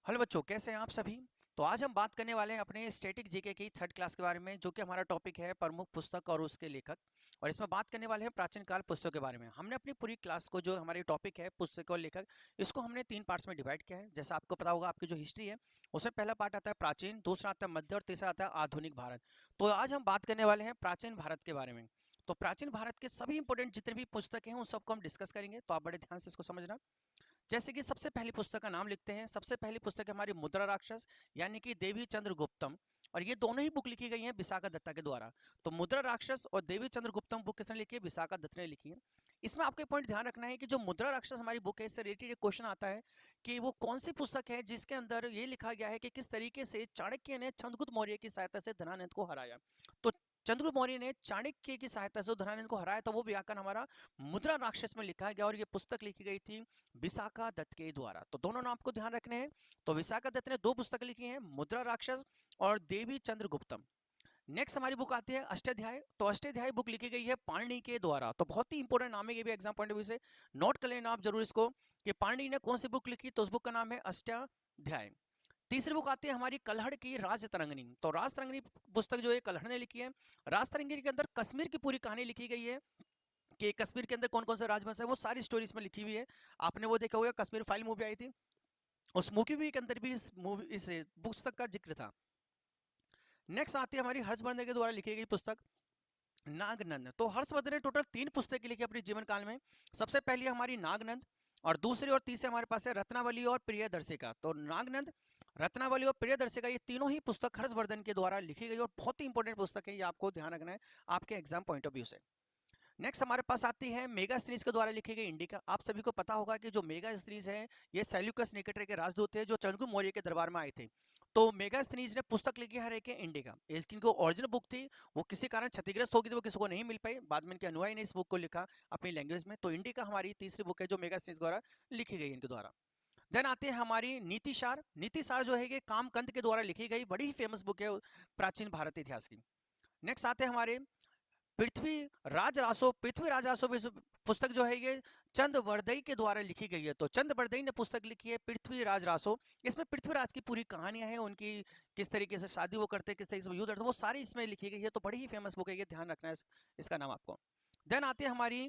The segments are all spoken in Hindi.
हेलो बच्चों, कैसे हैं आप सभी। तो आज हम बात करने वाले हैं अपने स्टैटिक जीके की थर्ड क्लास के बारे में, जो कि हमारा टॉपिक है प्रमुख पुस्तक और उसके लेखक। और इसमें बात करने वाले हैं प्राचीन काल पुस्तकों के बारे में। हमने अपनी पूरी क्लास को, जो हमारी टॉपिक है पुस्तक और लेखक, इसको हमने 3 पार्ट्स में डिवाइड किया है। जैसा आपको पता होगा, आपकी जो हिस्ट्री है उसमें पहला पार्ट आता है प्राचीन, दूसरा आता है मध्य और तीसरा आता है आधुनिक भारत। तो आज हम बात करने वाले हैं प्राचीन भारत के बारे में। तो प्राचीन भारत के सभी इंपॉर्टेंट जितने भी पुस्तक हैं उन सबको हम डिस्कस करेंगे, तो आप बड़े ध्यान से इसको समझना। जैसे कि सबसे पहली पुस्तक का नाम लिखते हैं। सबसे पहली पुस्तक है हमारी मुद्रा राक्षस, यानी कि देवी चंद्र गुप्तम। और ये दोनों ही बुक लिखी गई हैं विशाखा दत्ता के द्वारा। तो मुद्रा राक्षस और देवी चंद्र गुप्तम बुक किसने लिखी है? विशाखा दत्त ने लिखी है। इसमें आपको एक पॉइंट ध्यान रखना है कि जो मुद्रा राक्षस हमारी बुक है, इससे रिलेटेड एक क्वेश्चन आता है कि वो कौन सी पुस्तक है जिसके अंदर ये लिखा गया है कि किस तरीके से चाणक्य ने चंद्रगुप्त मौर्य की सहायता से धनानंद को हराया। तो चंद्रगुप्त मौर्य ने चाणक्य की सहायता से धनानंद को हराया, तो वो व्याकरण हमारा मुद्रा राक्षस में लिखा गया। और ये पुस्तक लिखी गई थी विशाखा दत्त के द्वारा। तो दोनों नाम आपको ध्यान रखने हैं। तो विशाखा दत्त ने 2 पुस्तक लिखी हैं, मुद्रा राक्षस और देवी चंद्रगुप्तम। नेक्स्ट हमारी बुक आती है अष्टाध्याय। तो अष्टाध्याय बुक लिखी गई है पाणिनि के द्वारा। तो बहुत ही इंपॉर्टेंट नाम है, ये भी एग्जाम पॉइंट ऑफ व्यू से नोट कर लेना आप जरूर इसको, कि पाणिनि ने कौन सी बुक लिखी। तो उस बुक का नाम है अष्टाध्याय। तीसरी बुक आती है हमारी कल्हड़ की राजतरंगिणी। तो राजतरंगिणी पुस्तक जो है कल्हड़ ने लिखी है। राजतरंगिणी के अंदर कश्मीर की पूरी कहानी लिखी गई है कि कश्मीर के अंदर कौन कौन सा राजवंश है, वो सारी स्टोरी इसमें लिखी हुई है। आपने वो देखा होगा, कश्मीर फाइल मूवी आई थी, उस मूवी के अंदर भी इस पुस्तक का जिक्र था। नेक्स्ट आती है हमारी हर्षवर्धन के द्वारा लिखी गई पुस्तक नागनंद। तो हर्षवर्धन ने टोटल 3 पुस्तकें लिखी अपने जीवन काल में। सबसे पहली हमारी नागनंद, और दूसरी और तीसरी हमारे पास है रत्नावली और प्रियदर्शिका। तो नागनंद, रत्नावली और प्रियदर्शिका, ये तीनों ही पुस्तक हर्षवर्धन के द्वारा लिखी गई और बहुत ही इंपॉर्टेंट पुस्तक है, ये आपको ध्यान रखना है आपके एग्जाम पॉइंट ऑफ व्यू से। नेक्स्ट हमारे पास आती है मेगास्थनीज के द्वारा लिखी गई इंडिका। आप सभी को पता होगा कि जो मेगास्थनीज है, ये सेल्यूकस निकेटर के राजदूत थे जो चंद्रगुप्त मौर्य के दरबार में आए थे। तो मेगास्थनीज ने पुस्तक लिखी है एक इंडिका। इसकी जो ओरिजिनल बुक थी वो किसी कारण क्षतिग्रस्त हो गई थी, वो किसी को नहीं मिल पाई। बाद में इनके अनुयायी ने इस बुक को लिखा अपनी लैंग्वेज में। तो इंडिका हमारी तीसरी बुक है जो मेगास्थनीज द्वारा लिखी गई इनके द्वारा। देन आती है हमारी नीतिसार। नीतिसार जो है ये कामकंद के द्वारा लिखी गई बड़ी ही फेमस बुक है प्राचीन भारत इतिहास की। नेक्स्ट आते हैं हमारे पृथ्वी राज रासो पुस्तक जो है ये चंद्रवर्धई के द्वारा लिखी गई है। तो चंद्रवर्धई ने पुस्तक लिखी है पृथ्वीराज रासो। इसमें पृथ्वीराज की पूरी कहानियां हैं, उनकी किस तरीके से शादी वो करते हैं, किस तरीके से युद्ध लड़ते हैं, वो सारी इसमें लिखी गई है। तो बड़ी ही फेमस बुक है, ये ध्यान रखना है इसका नाम आपको। देन आती है हमारी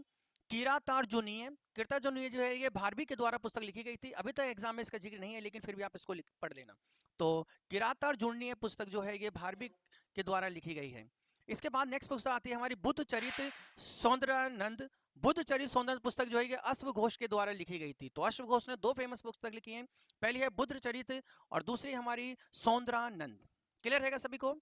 किरातार्जुनीय। किरातार्जुनीय जो है ये भारवी के द्वारा पुस्तक लिखी गई थी। अभी तक एग्जाम में इसका जिक्र नहीं है, लेकिन फिर भी आप इसको पढ़ लेना। तो किरातार्जुनीय पुस्तक जो है ये भारवी के द्वारा लिखी गई है। इसके बाद नेक्स्ट पुस्तक आती है हमारी बुद्ध चरित सौंदरानंद। बुद्ध चरित सौंदर्य पुस्तक जो है ये अश्व घोष के द्वारा लिखी गई थी। तो अश्व घोष ने 2 फेमस पुस्तक लिखी हैं। पहली है बुद्ध चरित और दूसरी हमारी सौंदरानंद। क्लियर रहेगा सभी को?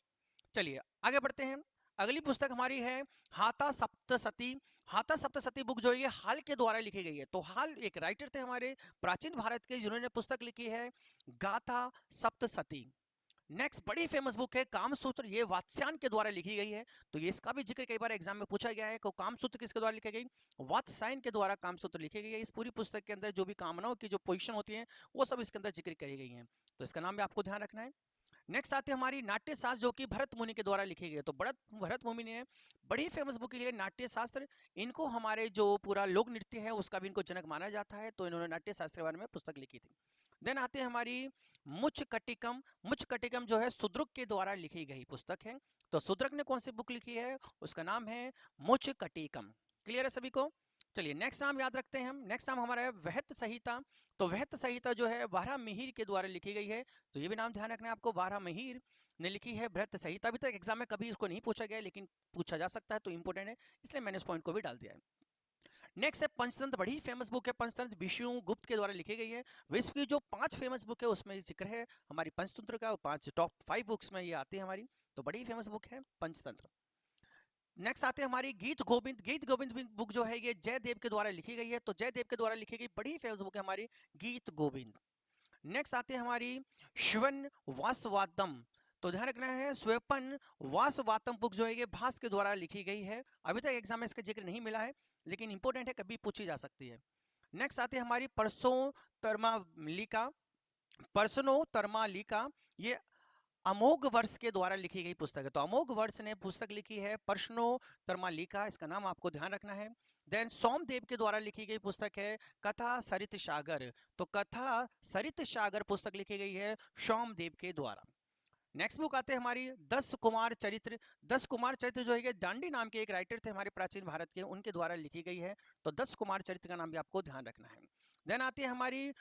चलिए आगे बढ़ते हैं। अगली पुस्तक हमारी है हाथा सप्तसती। हाथा सप्तसती बुक जो है ये हाल के द्वारा लिखी गई है। तो हाल एक राइटर थे हमारे प्राचीन भारत के, जिन्होंने पुस्तक लिखी है गाथा सप्तसती। नेक्स्ट बड़ी फेमस बुक है कामसूत्र, ये वात्स्यायन के द्वारा लिखी गई है। तो ये इसका भी जिक्र कई बार एग्जाम में पूछा गया है कि कामसूत्र किसके द्वारा लिखी गई? वात्स्यायन के द्वारा कामसूत्र लिखी गई है। इस पूरी पुस्तक के अंदर जो भी कामनाओं की जो पोजीशन होती है वो सब इसके अंदर जिक्र करी गई है। तो इसका नाम भी आपको ध्यान रखना है। नेक्स्ट आती है हमारी नाट्य शास्त्र, जो कि भरत मुनि के द्वारा लिखी गई है। तो भरत मुनि ने बड़ी फेमस बुक लिखी है नाट्य शास्त्र। इनको हमारे जो पूरा लोक नृत्य है उसका भी इनको जनक माना जाता है। तो इन्होंने नाट्य शास्त्र के बारे में पुस्तक लिखी थी। देन आती है हमारी मुच कटिकम। मुच कटिकम जो है सुद्रुक के द्वारा लिखी गई पुस्तक है। तो सुद्रुक ने कौन सी बुक लिखी है? उसका नाम है मुच कटिकम। क्लियर है सभी को? चलिए नेक्स्ट नाम याद रखते हैं हम। नेक्स्ट नाम हमारा है वहत संहिता। तो वहत संहिता जो है वारा मिहिर के द्वारा लिखी गई है। तो ये भी नाम ध्यान रखना है आपको, वारा मिहिर ने लिखी है वृहत संहिता। अभी तक एग्जाम में कभी इसको नहीं पूछा गया, लेकिन पूछा जा सकता है, तो इंपोर्टेंट है, इसलिए मैंने इस पॉइंट को भी डाल दिया है। नेक्स्ट है पंचतंत्र। बड़ी फेमस बुक है पंचतंत्र, विष्णु गुप्त के द्वारा लिखी गई है। विश्व की जो 5 फेमस बुक है उसमें जिक्र है हमारी पंचतंत्र का। 5 टॉप 5 बुक्स में ये आती है हमारी। तो बड़ी फेमस बुक है पंचतंत्र। नेक्स्ट आते हैं हमारी गीत गोविंद। गीत गोविंद बुक जो है ये जयदेव के द्वारा लिखी गई है। तो जयदेव के द्वारा लिखी गई बड़ी फेमस बुक है हमारी गीत गोविंद। नेक्स्ट आते हैं हमारी श्वन वासवादम। तो ध्यान रखना है, स्वपन वासवातम बुक जो है ये भास के द्वारा लिखी गई है। अभी तक एग्जाम में इसका जिक्र नहीं मिला है, लेकिन इंपॉर्टेंट है, कभी पूछी जा सकती है। नेक्स्ट आती है हमारी परसों तरमालिका। परसनो तरमालिका, ये अमोघ वर्ष के द्वारा लिखी गई पुस्तक है। तो अमोघ वर्ष ने पुस्तक लिखी है प्रश्नोत्तरमालिका, इसका नाम आपको ध्यान रखना है। देन सोमदेव के द्वारा लिखी गई पुस्तक है कथा सरित सागर। तो कथा सरित सागर पुस्तक लिखी गई है सोमदेव के द्वारा। नेक्स्ट बुक आते हैं हमारी 10 कुमार चरित्र। 10 कुमार चरित्र जो है दांडी नाम के एक राइटर थे हमारे प्राचीन भारत के, उनके द्वारा लिखी गई है। तो 10 कुमार चरित्र का नाम भी आपको ध्यान रखना है। देन आती है हमारी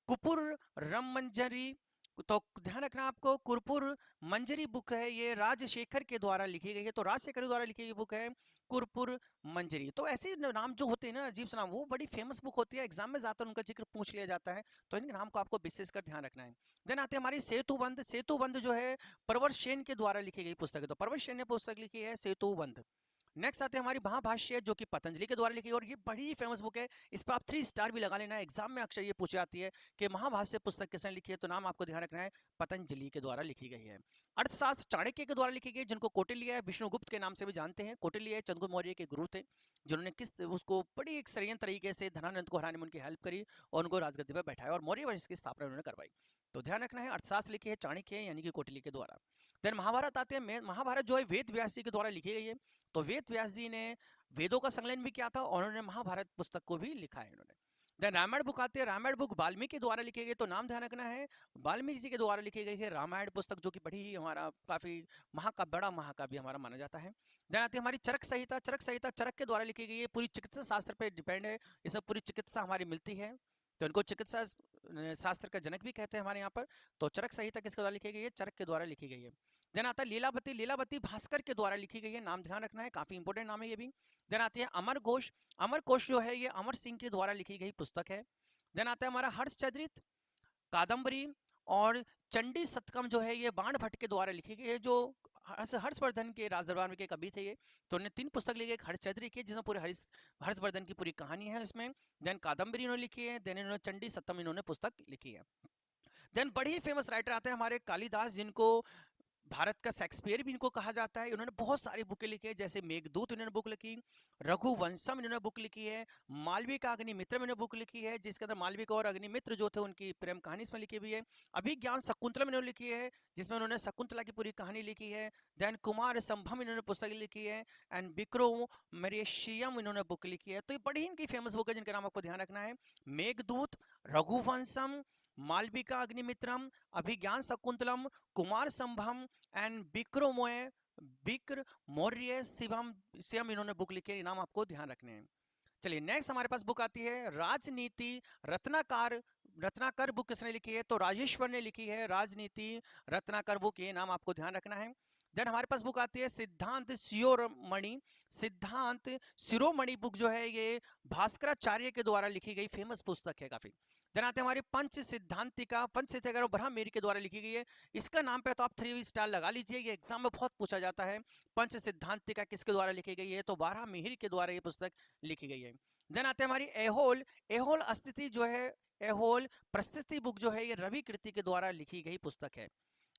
कुपुर रमंजरी। तो ध्यान रखना आपको, कुरपुर मंजरी बुक है, ये राजशेखर के द्वारा लिखी गई है। तो राजशेखर के द्वारा लिखी गई बुक है कुरपुर मंजरी। तो ऐसे नाम जो होते हैं ना अजीब सा नाम, वो बड़ी फेमस बुक होती है, एग्जाम में ज्यादातर उनका जिक्र पूछ लिया जाता है, तो इनके नाम को आपको विशेष कर ध्यान रखना है। देन आते हैं हमारी सेतुबंध। सेतुबंध जो है प्रवर सेन के द्वारा लिखी गई पुस्तक है। तो प्रवर सेन ने पुस्तक लिखी है सेतुबंध। नेक्स्ट आते हैं हमारी महाभाष्य जो कि पतंजलि के द्वारा लिखी है, और ये बड़ी फेमस बुक है, इस पर आप 3 स्टार भी लगा लेना। एग्जाम में अक्सर ये पूछी जाती है कि महाभाष्य पुस्तक किसने लिखी है, तो नाम आपको ध्यान रखना है पतंजलि के द्वारा लिखी गई है। अर्थशास्त्र चाणक्य के द्वारा लिखी गई, जिनको कौटिल्य विष्णुगुप्त के नाम से भी जानते हैं। कौटिल्य चंद्रगुप्त मौर्य के गुरु थे, जिन्होंने किस उसको बड़ी एक संयंत्र तरीके से धनानंद को हराने में उनकी हेल्प करी और उनको राजगद्दी पर बैठाया और मौर्य वंश की स्थापना उन्होंने करवाई। तो ध्यान रखना है अर्थशास्त्र लिखी है चाणक्य यानी कि कौटिल्य के द्वारा। देन महाभारत आते हैं। महाभारत जो है वेद व्यास जी के द्वारा लिखी गई है। तो वेद व्यास जी ने वेदों का संकलन भी किया था और उन्होंने महाभारत पुस्तक को भी लिखा है इन्होंने। देन रामायण बुक आती है। रामायण बुक वाल्मीकि के द्वारा लिखी गई, तो नाम ध्यान रखना है वाल्मीकि जी के द्वारा लिखी गई है रामायण पुस्तक, जो कि बड़ी ही हमारा काफी महाकाव्य, बड़ा महाकाव्य हमारा माना जाता है। देन आती है हमारी चरक संहिता। चरक संहिता चरक के द्वारा लिखी गई है, पूरी चिकित्सा शास्त्र पे डिपेंड है, ये सब पूरी चिकित्सा हमारी मिलती है, तो इनको चिकित्सा शास्त्र का जनक भी कहते हैं हमारे यहाँ पर। तो चरक संहिता किसके द्वारा लिखी गई है, चरक के द्वारा लिखी गई है। देन आता है लीलावती। लीलावती भास्कर के द्वारा लिखी गई है, नाम ध्यान रखना है, काफी इंपोर्टेंट नाम है ये भी। देन आती है अमर घोष। अमर घोष जो है ये अमर सिंह के द्वारा लिखी गई पुस्तक है। देन आता है हमारा हर्षचरित, कादम्बरी और चंडी शतकम जो है ये बाण भट्ट के द्वारा लिखी गई है, जो हर्षवर्धन के राजदरबार में के कवि थे ये। तो उन्होंने 3 पुस्तक लिखी, एक हर्षचरित की जिसमें पूरे हर्षवर्धन की पूरी कहानी है इसमें। देन कादम्बरी इन्होंने लिखी है। देन इन्होंने चंडी शतकम इन्होंने पुस्तक लिखी है। देन बड़ी ही फेमस राइटर आते हैं हमारे कालिदास, जिनको भारत का शेक्सपियर भी इनको कहा जाता है। इन्होंने बहुत सारी बुकें लिखी है, जैसे मेघदूत इन्होंने बुक लिखी, रघुवंशम इन्होंने बुक लिखी है, मालविका का अग्निमित्र इन्होंने बुक लिखी है, जिसके अंदर मालविका और अग्निमित्र जो थे उनकी प्रेम कहानी इसमें लिखी हुई है। अभिज्ञान शकुंतलम इन्होंने लिखी है, जिसमें उन्होंने शकुंतला की पूरी कहानी लिखी है। देन कुमार संभम इन्होंने पुस्तक लिखी है, एंड विक्रो मरेशियम इन्होंने बुक लिखी है। तो ये बड़ी इनकी फेमस बुक है जिनका नाम आपको ध्यान रखना है, मेघदूत, रघुवंशम, मालविका अग्निमित्रम, अभिज्ञान शकुंतलम, कुमार संभम एंड विक्रमोय, विक्र मौर्य शिवम श्याम इन्होंने बुक लिखी है, नाम आपको ध्यान रखने हैं। चलिए नेक्स्ट हमारे पास बुक आती है राजनीति रत्नाकर। रत्नाकर बुक किसने लिखी है, तो राजेश्वर ने लिखी है राजनीति रत्नाकर बुक, ये नाम आपको ध्यान रखना है। देन हमारे पास बुक आती है सिद्धांत शिरोमणि। सिद्धांत शिरोमणि बुक जो है ये भास्कराचार्य के द्वारा लिखी गई फेमस पुस्तक है काफी। देन आते हैं हमारे पंच सिद्धांतिका। पंच सिद्धांतिका ब्रह्ममेरी के द्वारा लिखी गई है, इसका नाम पे तो आप 3 स्टार लगा लीजिए, ये एग्जाम में बहुत पूछा जाता है। पंच सिद्धांतिका किसके द्वारा लिखी गई है, तो वाराहमिहिर के द्वारा ये पुस्तक लिखी गई है। देन आते हैं हमारी एहोल। एहोल स्थिति जो है, एहोल प्रस्थिति बुक जो है ये रवि कृति के द्वारा लिखी गई पुस्तक है।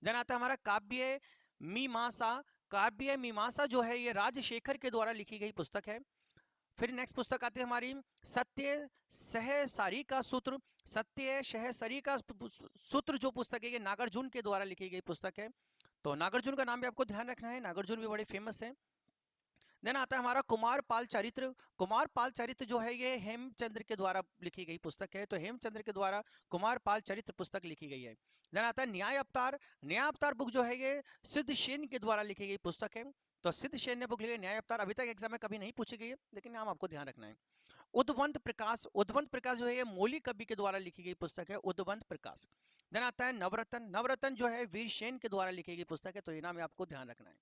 देन आता है हमारा काव्य मीमांसा। काव्य मीमांसा जो है ये राजशेखर के द्वारा लिखी गई पुस्तक है। फिर नेक्स्ट पुस्तक आती है हमारी सत्य सहसारी का सूत्र। सत्य सहसारी का सूत्र जो पुस्तक है ये नागार्जुन के द्वारा लिखी गई पुस्तक है। तो नागार्जुन का नाम भी आपको ध्यान रखना है, नागार्जुन भी बड़े फेमस है। देन आता है हमारा कुमार पाल चरित्र। कुमार पाल चरित्र जो है ये हेमचंद्र के द्वारा लिखी गई पुस्तक है, तो हेमचंद्र के द्वारा कुमार पाल चरित्र पुस्तक लिखी गई है। देन आता है न्याय अवतार। न्याय अवतार बुक जो है ये सिद्धसेन के द्वारा लिखी गई पुस्तक है, तो सिद्धसेन ने बुक लिखी है न्याय अवतार। अभी तक एग्जाम में कभी नहीं पूछी गई है, लेकिन नाम आपको ध्यान रखना है। उद्वंत प्रकाश। उद्वंत प्रकाश जो है ये मौलिक कवि के द्वारा लिखी गई पुस्तक है, उद्वंत प्रकाश। देन आता है नवरत्न। नवरत्न जो है वीरसेन के द्वारा लिखी गई पुस्तक है, तो ये नाम आपको ध्यान रखना है।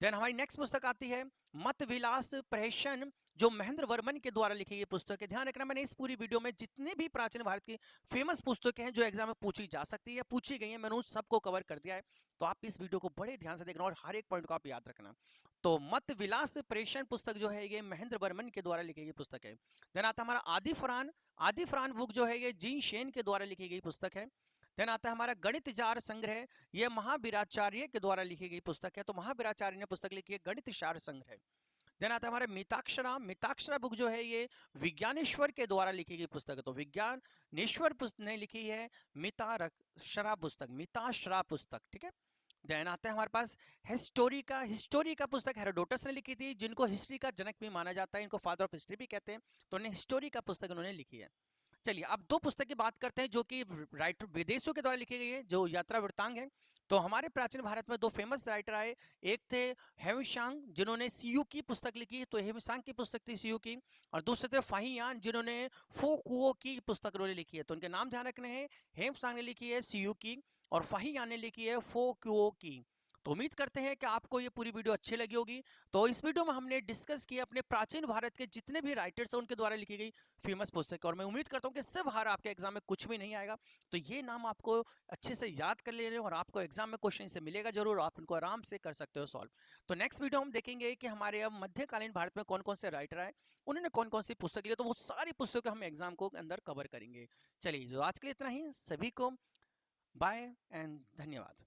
देन हमारी नेक्स्ट पुस्तक आती है मत विलास प्रहसन, जो महेंद्र वर्मन के द्वारा लिखी गई पुस्तक है। ध्यान रखना मैंने इस पूरी वीडियो में जितने भी प्राचीन भारत की फेमस पुस्तकें हैं जो एग्जाम में पूछी जा सकती है, पूछी गई है, मैंने उन सबको कवर कर दिया है, तो आप इस वीडियो को बड़े ध्यान से देखना और हर एक पॉइंट को आप याद रखना। तो मत विलास प्रेषण पुस्तक जो है ये महेंद्र वर्मन के द्वारा लिखी गई पुस्तक है। देन आता हमारा आदि फरहान। आदि फरहान बुक जो है ये जीन शेन के द्वारा लिखी गई पुस्तक है। देन आता है हमारा गणित जार संग्रह। यह महावीराचार्य के द्वारा लिखी गई पुस्तक है, तो महावीराचार्य ने पुस्तक लिखी है गणित सार संग्रह। देन आता है हमारे मिताक्षरा। मिताक्षरा बुक जो है ये विज्ञानेश्वर के द्वारा लिखी गई पुस्तक है, तो विज्ञानेश्वर ने लिखी है मिताक्षरा पुस्तक, मिताक्षरा पुस्तक, ठीक है। देन आता है हमारे पास हिस्टोरिका। हिस्टोरिका पुस्तक हेरोडोटस ने लिखी थी, जिनको हिस्ट्री का जनक भी माना जाता है, इनको फादर ऑफ हिस्ट्री भी कहते हैं, तो उन्हें हिस्टोरिका पुस्तक उन्होंने लिखी है। चलिए अब दो पुस्तक की बात करते हैं जो कि राइटर विदेशियों के द्वारा लिखी गई है, जो यात्रा वृत्तांग है। तो हमारे प्राचीन भारत में दो फेमस राइटर आए, एक थे हेमशांग जिन्होंने सीयू की पुस्तक लिखी, तो हेमशांग की पुस्तक थी सीयू की, और दूसरे थे फाहियान जिन्होंने फोकुओ की पुस्तक उन्होंने लिखी है। तो उनके नाम ध्यान रखने हैं, हेमशांग ने लिखी है सीयू की और फाहियान ने लिखी है फोकुओ की। तो उम्मीद करते हैं कि आपको ये पूरी वीडियो अच्छी लगी होगी। तो इस वीडियो में हमने डिस्कस किया अपने प्राचीन भारत के जितने भी राइटर्स हैं उनके द्वारा लिखी गई फेमस पुस्तक, और मैं उम्मीद करता हूँ कि इससे बाहर आपके एग्जाम में कुछ भी नहीं आएगा। तो ये नाम आपको अच्छे से याद कर लेने और आपको एग्जाम में क्वेश्चन से मिलेगा जरूर, आप इनको आराम से कर सकते हो सॉल्व। तो नेक्स्ट वीडियो हम देखेंगे कि हमारे अब मध्यकालीन भारत में कौन कौन से राइटर आए, उन्होंने कौन कौन सी पुस्तक लिखी, तो वो सारी पुस्तकें हम एग्जाम को अंदर कवर करेंगे। चलिए जो आज के लिए इतना ही, सभी को बाय एंड धन्यवाद।